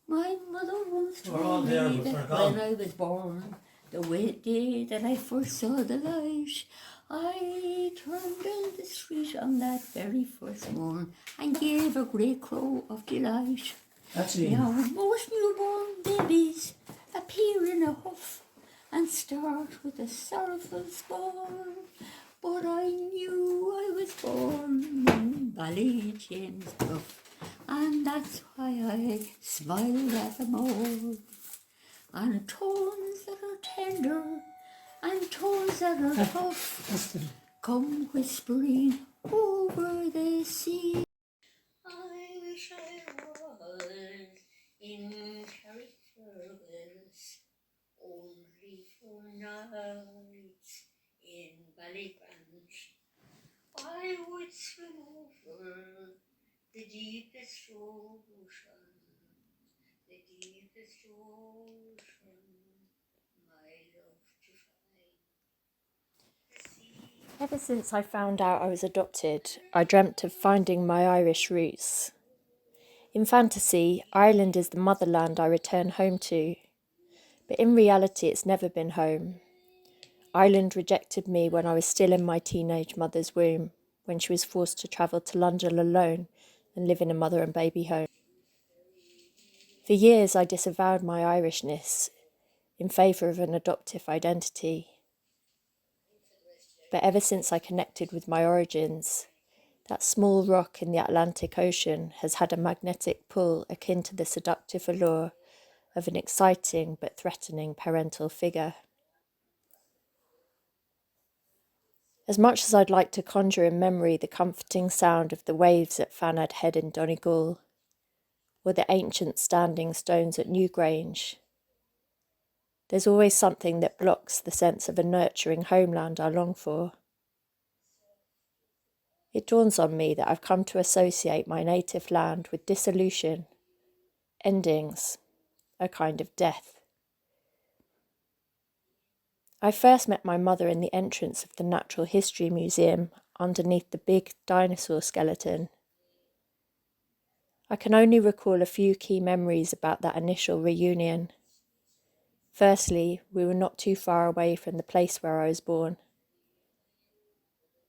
My mother once told me that when I was born, the day that I first saw the light, I turned down the street on that very first morn and gave a great crow of delight. Now most newborn babies appear in a huff and start with a sorrowful scorn, but I knew I was born in Ballyjanesbrough, and that's why I smiled at them all. And tones that are tender and tones that are tough come whispering over the sea. I wish I was in Carrickfergus only for nights in Ballygrange. I would swim over the deepest ocean, my love to find. Ever since I found out I was adopted, I dreamt of finding my Irish roots. In fantasy, Ireland is the motherland I return home to, but in reality it's never been home. Ireland rejected me when I was still in my teenage mother's womb, when she was forced to travel to London alone and live in a mother and baby home. For years I disavowed my Irishness in favour of an adoptive identity. But ever since I connected with my origins, that small rock in the Atlantic Ocean has had a magnetic pull akin to the seductive allure of an exciting but threatening parental figure. As much as I'd like to conjure in memory the comforting sound of the waves at Fanad Head in Donegal, or the ancient standing stones at Newgrange, there's always something that blocks the sense of a nurturing homeland I long for. It dawns on me that I've come to associate my native land with dissolution, endings, a kind of death. I first met my mother in the entrance of the Natural History Museum underneath the big dinosaur skeleton. I can only recall a few key memories about that initial reunion. Firstly, we were not too far away from the place where I was born.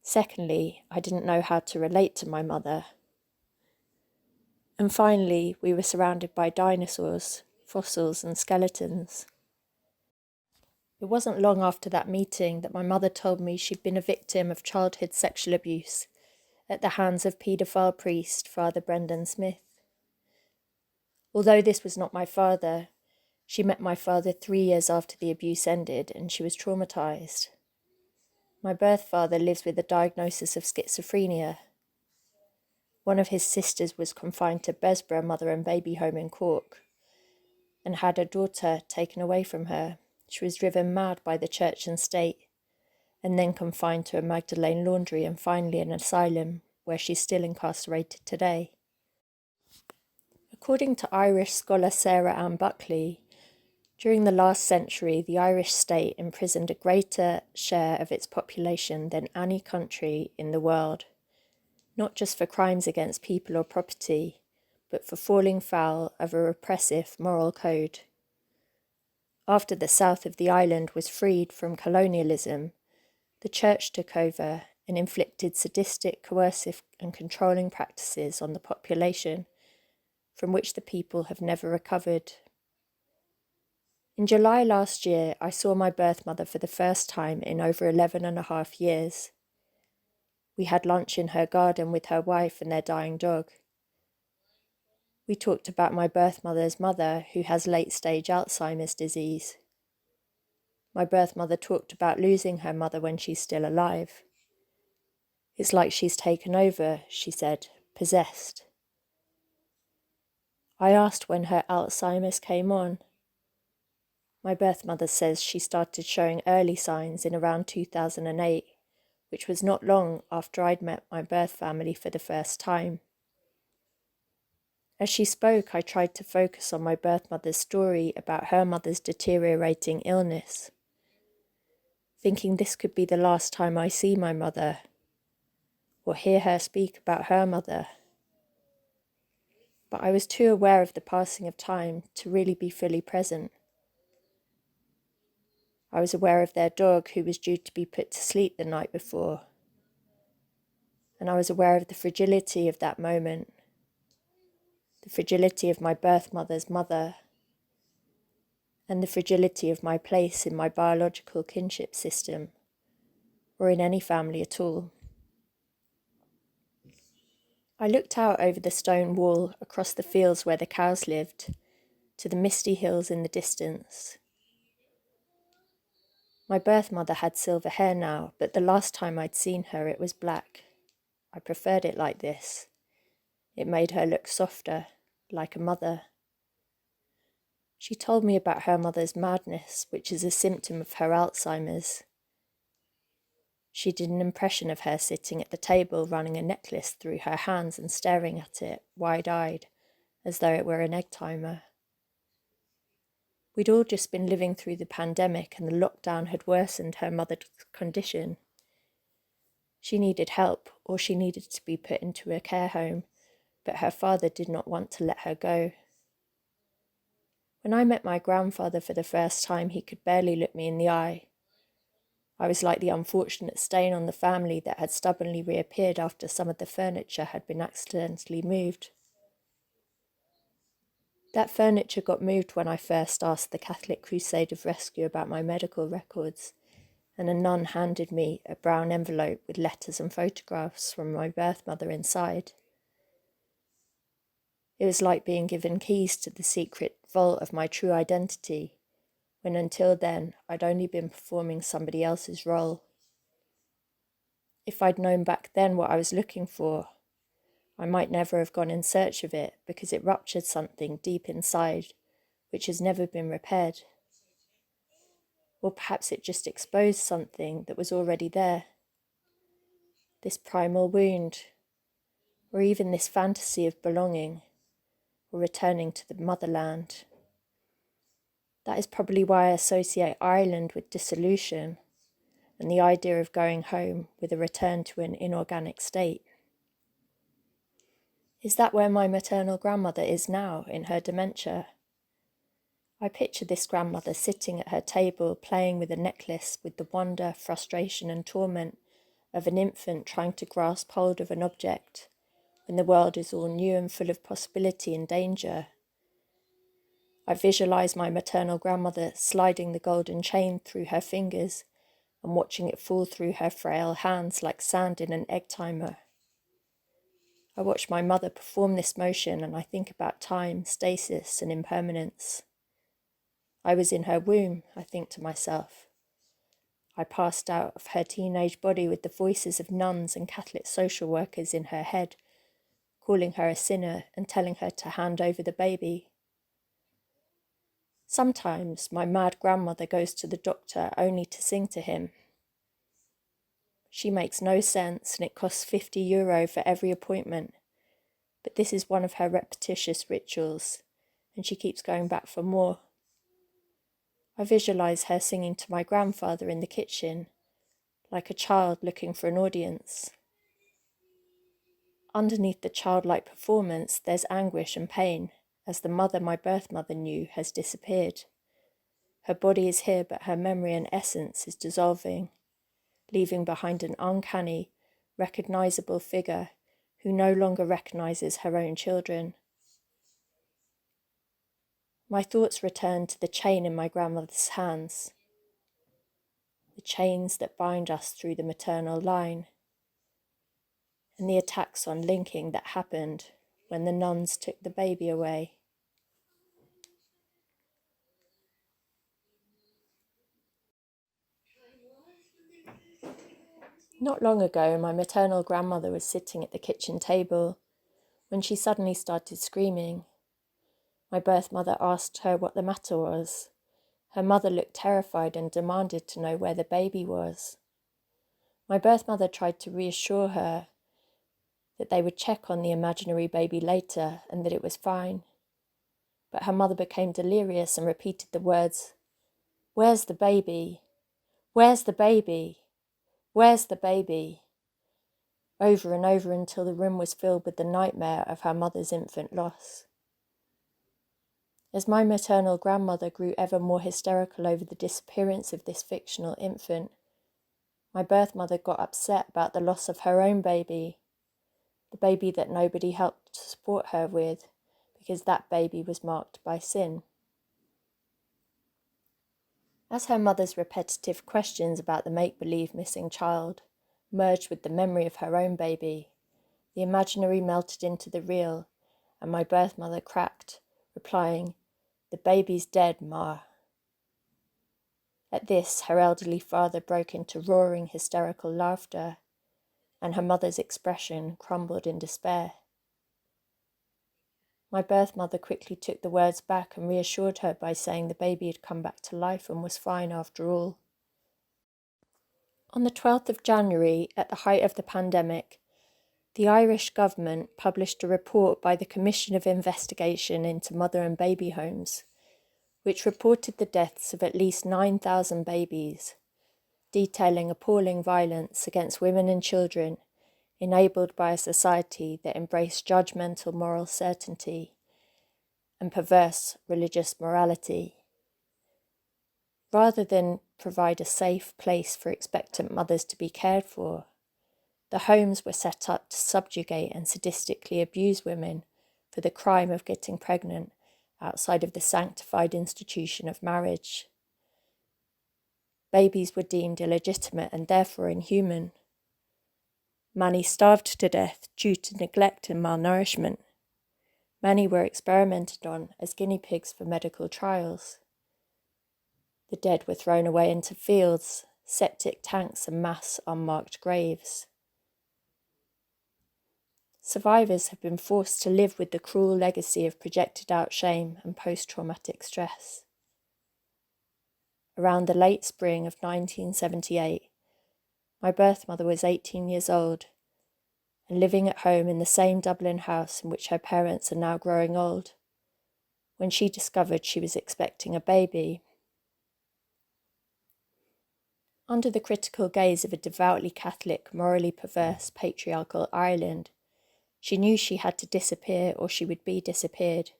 Secondly, I didn't know how to relate to my mother. And finally, we were surrounded by dinosaurs, fossils and skeletons. It wasn't long after that meeting that my mother told me she'd been a victim of childhood sexual abuse at the hands of paedophile priest Father Brendan Smith. Although this was not my father, she met my father 3 years after the abuse ended and she was traumatised. My birth father lives with a diagnosis of schizophrenia. One of his sisters was confined to Besborough Mother and Baby Home in Cork and had a daughter taken away from her. She was driven mad by the church and state and then confined to a Magdalene laundry and finally an asylum where she's still incarcerated today. According to Irish scholar Sarah Ann Buckley, during the last century, the Irish state imprisoned a greater share of its population than any country in the world, not just for crimes against people or property, but for falling foul of a repressive moral code. After the south of the island was freed from colonialism, the church took over and inflicted sadistic, coercive and controlling practices on the population, from which the people have never recovered. In July last year, I saw my birth mother for the first time in over 11.5 years. We had lunch in her garden with her wife and their dying dog. We talked about my birth mother's mother, who has late-stage Alzheimer's disease. My birth mother talked about losing her mother when she's still alive. It's like she's taken over, she said, possessed. I asked when her Alzheimer's came on. My birth mother says she started showing early signs in around 2008, which was not long after I'd met my birth family for the first time. As she spoke, I tried to focus on my birth mother's story about her mother's deteriorating illness, thinking this could be the last time I see my mother, or hear her speak about her mother. but I was too aware of the passing of time to really be fully present. I was aware of their dog who was due to be put to sleep the night before, and I was aware of the fragility of that moment, the fragility of my birth mother's mother, and the fragility of my place in my biological kinship system, or in any family at all. I looked out over the stone wall across the fields where the cows lived, to the misty hills in the distance. My birth mother had silver hair now, but the last time I'd seen her it was black. I preferred it like this. It made her look softer, like a mother. She told me about her mother's madness, which is a symptom of her Alzheimer's. She did an impression of her sitting at the table running a necklace through her hands and staring at it, wide-eyed, as though it were an egg timer. We'd all just been living through the pandemic and the lockdown had worsened her mother's condition. She needed help, or she needed to be put into a care home, but her father did not want to let her go. When I met my grandfather for the first time, he could barely look me in the eye. I was like the unfortunate stain on the family that had stubbornly reappeared after some of the furniture had been accidentally moved. That furniture got moved when I first asked the Catholic Crusade of Rescue about my medical records, and a nun handed me a brown envelope with letters and photographs from my birth mother inside. It was like being given keys to the secret vault of my true identity, when until then I'd only been performing somebody else's role. If I'd known back then what I was looking for, I might never have gone in search of it because it ruptured something deep inside which has never been repaired. Or perhaps it just exposed something that was already there. This primal wound, or even this fantasy of belonging, or returning to the motherland. That is probably why I associate Ireland with dissolution and the idea of going home with a return to an inorganic state. Is that where my maternal grandmother is now in her dementia? I picture this grandmother sitting at her table playing with a necklace with the wonder, frustration and torment of an infant trying to grasp hold of an object when the world is all new and full of possibility and danger. I visualise my maternal grandmother sliding the golden chain through her fingers and watching it fall through her frail hands like sand in an egg timer. I watch my mother perform this motion and I think about time, stasis and impermanence. I was in her womb, I think to myself. I passed out of her teenage body with the voices of nuns and Catholic social workers in her head, calling her a sinner and telling her to hand over the baby. Sometimes my mad grandmother goes to the doctor only to sing to him. She makes no sense and it costs €50 for every appointment, but this is one of her repetitious rituals and she keeps going back for more. I visualise her singing to my grandfather in the kitchen, like a child looking for an audience. Underneath the childlike performance, there's anguish and pain, as the mother my birth mother knew has disappeared. Her body is here, but her memory and essence is dissolving, leaving behind an uncanny, recognisable figure who no longer recognises her own children. My thoughts return to the chain in my grandmother's hands, the chains that bind us through the maternal line, and the attacks on linking that happened when the nuns took the baby away. Not long ago, my maternal grandmother was sitting at the kitchen table when she suddenly started screaming. My birth mother asked her what the matter was. Her mother looked terrified and demanded to know where the baby was. My birth mother tried to reassure her that they would check on the imaginary baby later and that it was fine. But her mother became delirious and repeated the words, "Where's the baby? Where's the baby? Where's the baby?" over and over until the room was filled with the nightmare of her mother's infant loss. As my maternal grandmother grew ever more hysterical over the disappearance of this fictional infant, my birth mother got upset about the loss of her own baby, the baby that nobody helped to support her with, because that baby was marked by sin. As her mother's repetitive questions about the make-believe missing child merged with the memory of her own baby, the imaginary melted into the real, and my birth mother cracked, replying, "The baby's dead, Ma." At this, her elderly father broke into roaring hysterical laughter, and her mother's expression crumbled in despair. My birth mother quickly took the words back and reassured her by saying the baby had come back to life and was fine after all. On the 12th of January, at the height of the pandemic, the Irish government published a report by the Commission of Investigation into Mother and Baby Homes, which reported the deaths of at least 9,000 babies, detailing appalling violence against women and children enabled by a society that embraced judgmental moral certainty and perverse religious morality. Rather than provide a safe place for expectant mothers to be cared for, the homes were set up to subjugate and sadistically abuse women for the crime of getting pregnant outside of the sanctified institution of marriage. Babies were deemed illegitimate and therefore inhuman. Many starved to death due to neglect and malnourishment. Many were experimented on as guinea pigs for medical trials. The dead were thrown away into fields, septic tanks, and mass unmarked graves. Survivors have been forced to live with the cruel legacy of projected out shame and post-traumatic stress. Around the late spring of 1978, my birth mother was 18 years old and living at home in the same Dublin house in which her parents are now growing old, when she discovered she was expecting a baby. Under the critical gaze of a devoutly Catholic, morally perverse, patriarchal Ireland, she knew she had to disappear or she would be disappeared.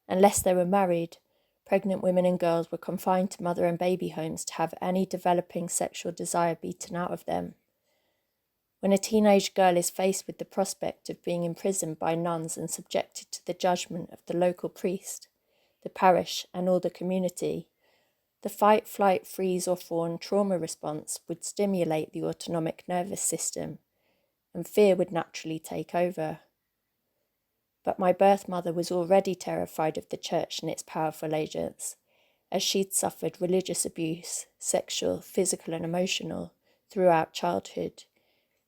Unless they were married, pregnant women and girls were confined to mother and baby homes to have any developing sexual desire beaten out of them. When a teenage girl is faced with the prospect of being imprisoned by nuns and subjected to the judgment of the local priest, the parish, and all the community, the fight, flight, freeze, or fawn trauma response would stimulate the autonomic nervous system, and fear would naturally take over. But my birth mother was already terrified of the church and its powerful agents, as she'd suffered religious abuse, sexual, physical, and emotional, throughout childhood,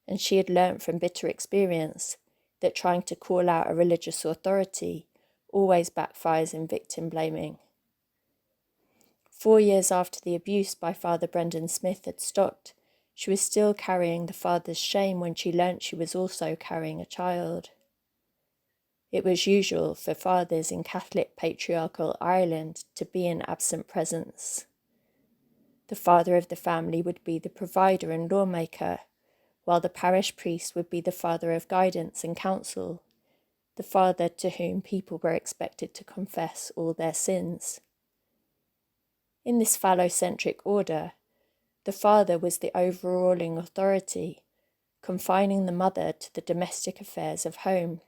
and she had learnt from bitter experience that trying to call out a religious authority always backfires in victim blaming. 4 years after the abuse by Father Brendan Smith had stopped, she was still carrying the father's shame when she learnt she was also carrying a child. It was usual for fathers in Catholic patriarchal Ireland to be an absent presence. The father of the family would be the provider and lawmaker, while the parish priest would be the father of guidance and counsel, the father to whom people were expected to confess all their sins. In this phallocentric order, the father was the overruling authority, confining the mother to the domestic affairs of home.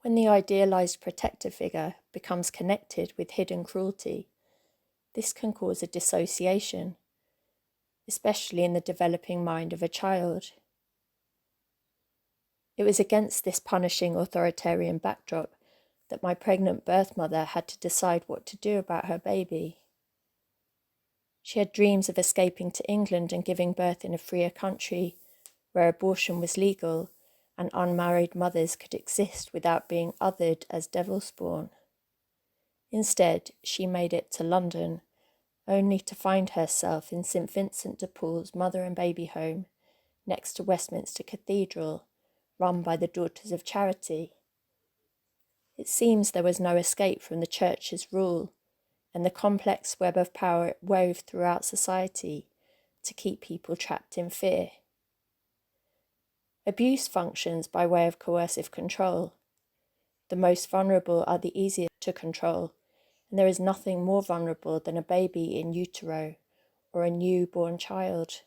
When the idealized protector figure becomes connected with hidden cruelty, this can cause a dissociation, especially in the developing mind of a child. It was against this punishing authoritarian backdrop that my pregnant birth mother had to decide what to do about her baby. She had dreams of escaping to England and giving birth in a freer country where abortion was legal and unmarried mothers could exist without being othered as devil spawn. Instead, she made it to London, only to find herself in St Vincent de Paul's mother and baby home next to Westminster Cathedral, run by the Daughters of Charity. It seems there was no escape from the Church's rule and the complex web of power it wove throughout society to keep people trapped in fear. Abuse functions by way of coercive control. The most vulnerable are the easiest to control, and there is nothing more vulnerable than a baby in utero or a newborn child.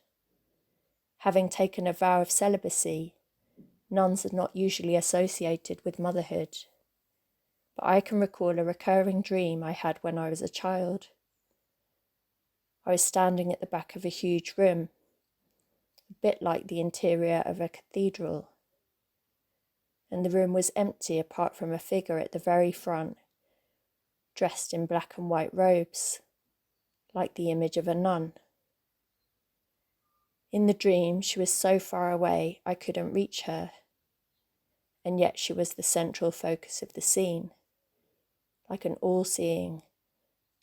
Having taken a vow of celibacy, nuns are not usually associated with motherhood. But I can recall a recurring dream I had when I was a child. I was standing at the back of a huge room, a bit like the interior of a cathedral, and the room was empty apart from a figure at the very front, dressed in black and white robes, like the image of a nun. In the dream, she was so far away I couldn't reach her, and yet she was the central focus of the scene, like an all-seeing,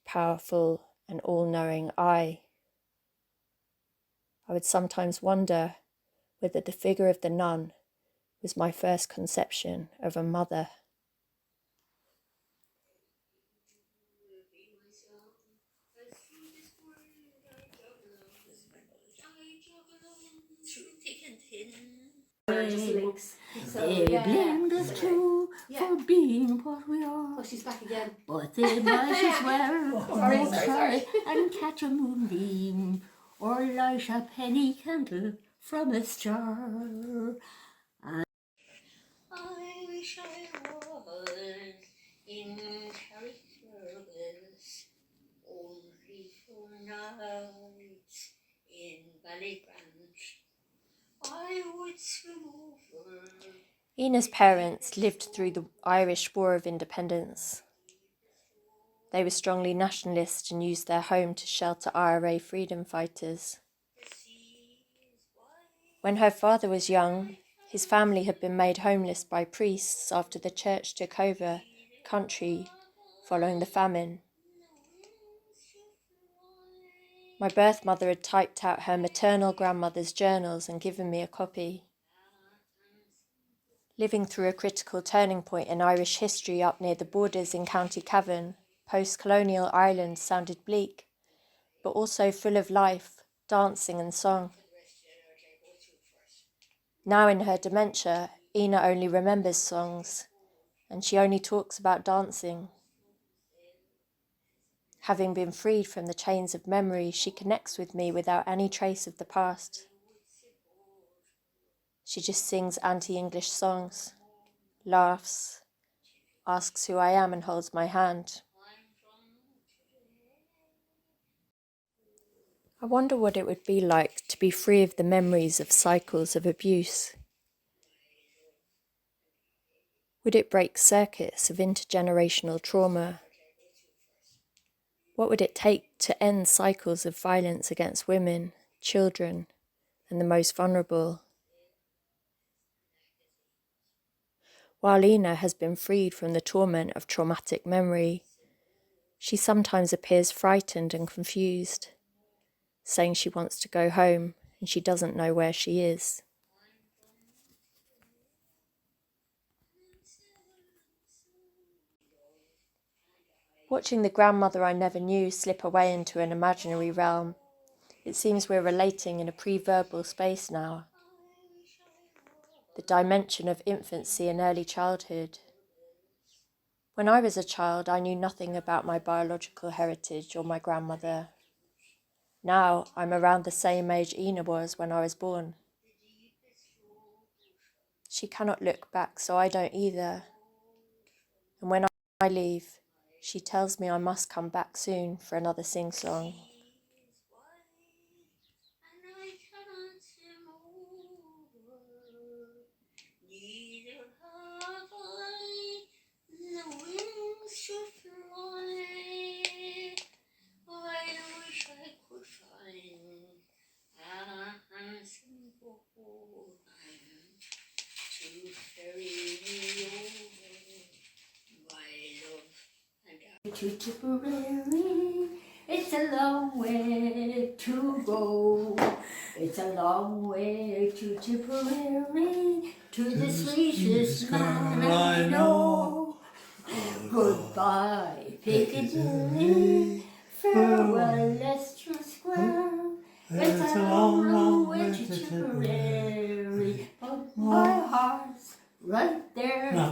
powerful and all-knowing eye. I would sometimes wonder whether the figure of the nun was my first conception of a mother. They blamed us too for being what we are. Oh, she's back again. But they might as well Sorry. and catch a moonbeam or light a penny candle from a star. I wish I was in Carrickfergus only for nights in Ballygrange. I would swim over. Ina's parents lived through the Irish War of Independence. They were strongly nationalist and used their home to shelter IRA freedom fighters. When her father was young, his family had been made homeless by priests after the church took over the country following the famine. My birth mother had typed out her maternal grandmother's journals and given me a copy. Living through a critical turning point in Irish history up near the borders in County Cavan, post-colonial Ireland sounded bleak, but also full of life, dancing and song. Now in her dementia, Ina only remembers songs, and she only talks about dancing. Having been freed from the chains of memory, she connects with me without any trace of the past. She just sings anti-English songs, laughs, asks who I am and holds my hand. I wonder what it would be like to be free of the memories of cycles of abuse. Would it break circuits of intergenerational trauma? What would it take to end cycles of violence against women, children, and the most vulnerable? While Ina has been freed from the torment of traumatic memory, she sometimes appears frightened and confused, saying she wants to go home and she doesn't know where she is. Watching the grandmother I never knew slip away into an imaginary realm, it seems we're relating in a pre-verbal space now. The dimension of infancy and early childhood. When I was a child, I knew nothing about my biological heritage or my grandmother. Now, I'm around the same age Ina was when I was born. She cannot look back, so I don't either. And when I leave, she tells me I must come back soon for another sing-song. To Tipperary, it's a long way to go. It's a long way to Tipperary, to the sweetest man I know. Goodbye, Piccadilly, farewell, Leicester Square. It's a long, long way to Tipperary. But my heart's right there. No.